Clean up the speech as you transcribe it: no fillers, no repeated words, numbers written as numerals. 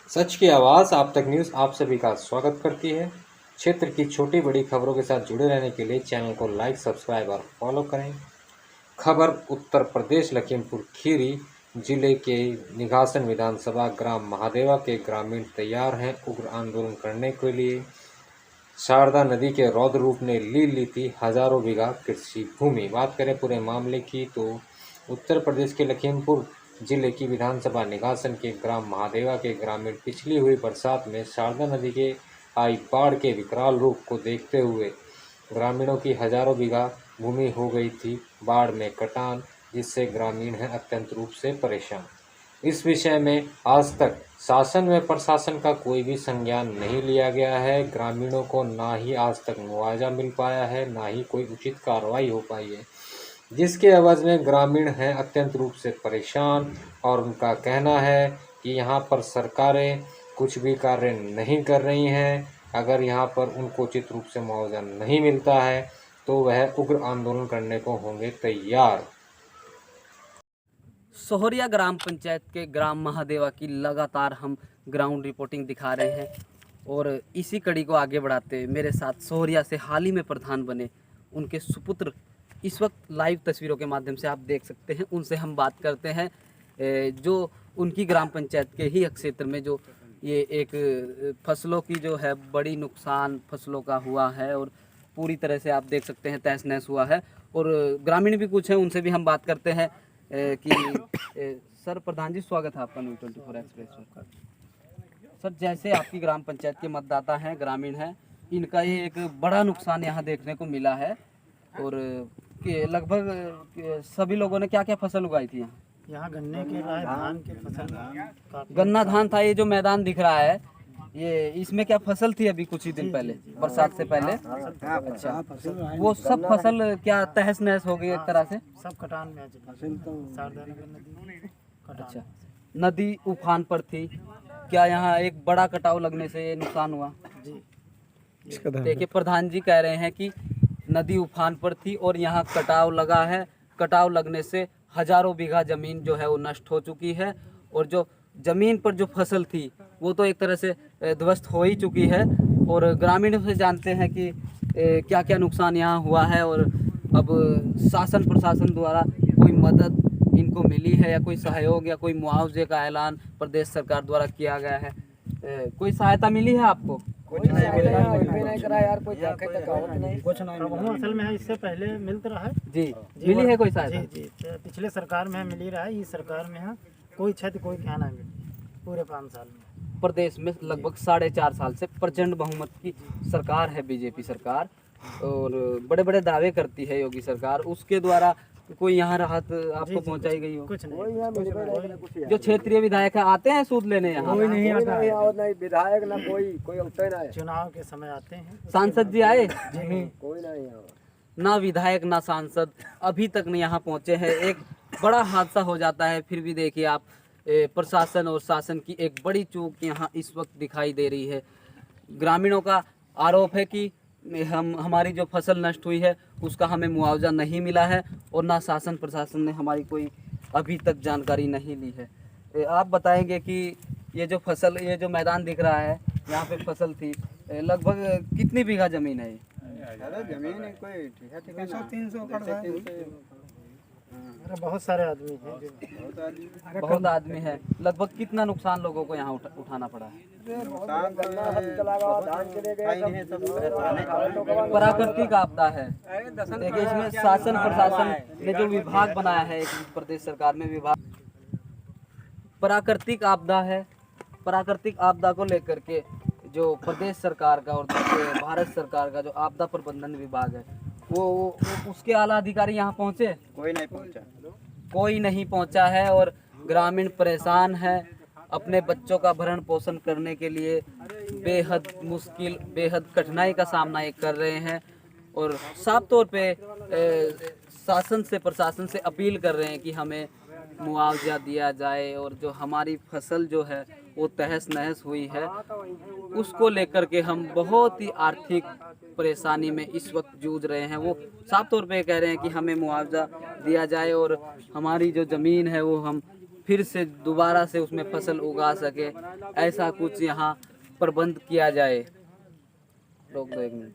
सच की आवाज़ आप तक न्यूज़ आप सभी का स्वागत करती है। क्षेत्र की छोटी बड़ी खबरों के साथ जुड़े रहने के लिए चैनल को लाइक, सब्सक्राइब और फॉलो करें। खबर उत्तर प्रदेश लखीमपुर खीरी जिले के निघासन विधानसभा ग्राम महादेवा के ग्रामीण तैयार हैं उग्र आंदोलन करने के लिए। शारदा नदी के रौद्र रूप ने ली थी हजारों बीघा कृषि भूमि। बात करें पूरे मामले की तो उत्तर प्रदेश के लखीमपुर जिले की विधानसभा निघासन के ग्राम महादेवा के ग्रामीण पिछली हुई बरसात में शारदा नदी के आई बाढ़ के विकराल रूप को देखते हुए ग्रामीणों की हजारों बीघा भूमि हो गई थी बाढ़ में कटान, जिससे ग्रामीण हैं अत्यंत रूप से परेशान। इस विषय में आज तक शासन व प्रशासन का कोई भी संज्ञान नहीं लिया गया है। ग्रामीणों को ना ही आज तक मुआवजा मिल पाया है, ना ही कोई उचित कार्रवाई हो पाई है, जिसके एवज में ग्रामीण हैं अत्यंत रूप से परेशान। और उनका कहना है कि यहाँ पर सरकारें कुछ भी कार्य नहीं कर रही हैं। अगर यहाँ पर उनको उचित रूप से मुआवजा नहीं मिलता है तो वह उग्र आंदोलन करने को होंगे तैयार। सोहरिया ग्राम पंचायत के ग्राम महादेवा की लगातार हम ग्राउंड रिपोर्टिंग दिखा रहे हैं और इसी कड़ी को आगे बढ़ाते मेरे साथ सोहरिया से हाल ही में प्रधान बने उनके सुपुत्र इस वक्त लाइव तस्वीरों के माध्यम से आप देख सकते हैं। उनसे हम बात करते हैं जो उनकी ग्राम पंचायत के ही क्षेत्र में जो ये एक फसलों की जो है बड़ी नुकसान फसलों का हुआ है और पूरी तरह से आप देख सकते हैं तहस नहस हुआ है। और ग्रामीण भी कुछ हैं, उनसे भी हम बात करते हैं कि सर प्रधान जी स्वागत है आपका न्यूज़ 24 एक्सप्रेस पर। सर जैसे आपकी ग्राम पंचायत के मतदाता हैं, ग्रामीण हैं, इनका ये एक बड़ा नुकसान यहाँ देखने को मिला है और कि लगभग सभी लोगों ने क्या क्या फसल उगाई थी यहाँ गन्ने के रहा है, धान की फसल, गन्ना धान था। ये जो मैदान दिख रहा है ये इसमें क्या फसल थी अभी कुछ ही दिन पहले बरसात से पहले? अच्छा, वो सब फसल क्या तहस नहस हो गई एक तरह से? सब कटान में आ चुकी। अच्छा, नदी उफान पर थी क्या? यहाँ एक बड़ा कटाव लगने से ये नुकसान हुआ जी। देखिए प्रधान जी कह रहे हैं कि नदी उफान पर थी और यहाँ कटाव लगा है। कटाव लगने से हजारों बीघा जमीन जो है वो नष्ट हो चुकी है और जो जमीन पर जो फसल थी वो तो एक तरह से ध्वस्त हो ही चुकी है। और ग्रामीणों से जानते हैं कि क्या क्या नुकसान यहाँ हुआ है और अब शासन प्रशासन द्वारा कोई मदद इनको मिली है या कोई सहयोग या कोई मुआवजे का ऐलान प्रदेश सरकार द्वारा किया गया है? कोई सहायता मिली है आपको? कुछ नहीं मिला यार, कोई कुछ नहीं। असल में है इससे पहले मिलता रहा है जी, मिली है कोई सहायता? जी जी, पिछले सरकार में मिली रहा है, इस सरकार में है कोई क्षति कोई क्या नहीं मिली पूरे 5 साल में। प्रदेश में लगभग 4.5 साल से प्रचंड बहुमत की सरकार है बीजेपी सरकार और बड़े बड़े दावे करती है योगी सरकार। उसके द्वारा कोई यहाँ राहत आपको पहुँचाई गई हो? कुछ नहीं। जो क्षेत्रीय विधायक है आते हैं सूद लेने यहाँ? कोई नहीं आता है। नहीं विधायक ना कोई होता ही नहीं। चुनाव के समय आते हैं। सांसद जी आए? कोई नहीं यहाँ ना विधायक ना सांसद अभी तक नहीं यहाँ पहुँचे हैं। एक बड़ा हादसा हो जाता है फिर भी देखिए आप प्रशासन और शासन की एक बड़ी चूक यहाँ इस वक्त दिखाई दे रही है। ग्रामीणों का आरोप है कि हमारी जो फसल नष्ट हुई है उसका हमें मुआवजा नहीं मिला है और ना शासन प्रशासन ने हमारी कोई अभी तक जानकारी नहीं ली है। आप बताएंगे कि ये जो मैदान दिख रहा है यहाँ पे फसल थी, लगभग कितनी बीघा जमीन है? जमीन है कोई 300 बहुत सारे आदमी हैं। बहुत आदमी है। लगभग कितना नुकसान लोगों को यहाँ उठाना पड़ा है? प्राकृतिक आपदा है। देखिए इसमें शासन प्रशासन ने जो विभाग बनाया है प्रदेश सरकार में विभाग प्राकृतिक आपदा है। प्राकृतिक आपदा को लेकर के जो प्रदेश सरकार का और भारत सरकार का जो आपदा प्रबंधन विभाग है वो उसके आला अधिकारी यहाँ पहुँचे? कोई नहीं पहुँचा। कोई नहीं पहुँचा है और ग्रामीण परेशान है। अपने बच्चों का भरण पोषण करने के लिए बेहद मुश्किल बेहद कठिनाई का सामना ये कर रहे हैं और साफ तौर पे शासन से प्रशासन से अपील कर रहे हैं कि हमें मुआवजा दिया जाए और जो हमारी फसल जो है वो तहस नहस हुई है उसको लेकर के हम बहुत ही आर्थिक परेशानी में इस वक्त जूझ रहे हैं। वो साफ तौर पे कह रहे हैं कि हमें मुआवजा दिया जाए और हमारी जो ज़मीन है वो हम फिर से दोबारा से उसमें फसल उगा सके, ऐसा कुछ यहाँ प्रबंध किया जाए। रोक दो 1 मिनट।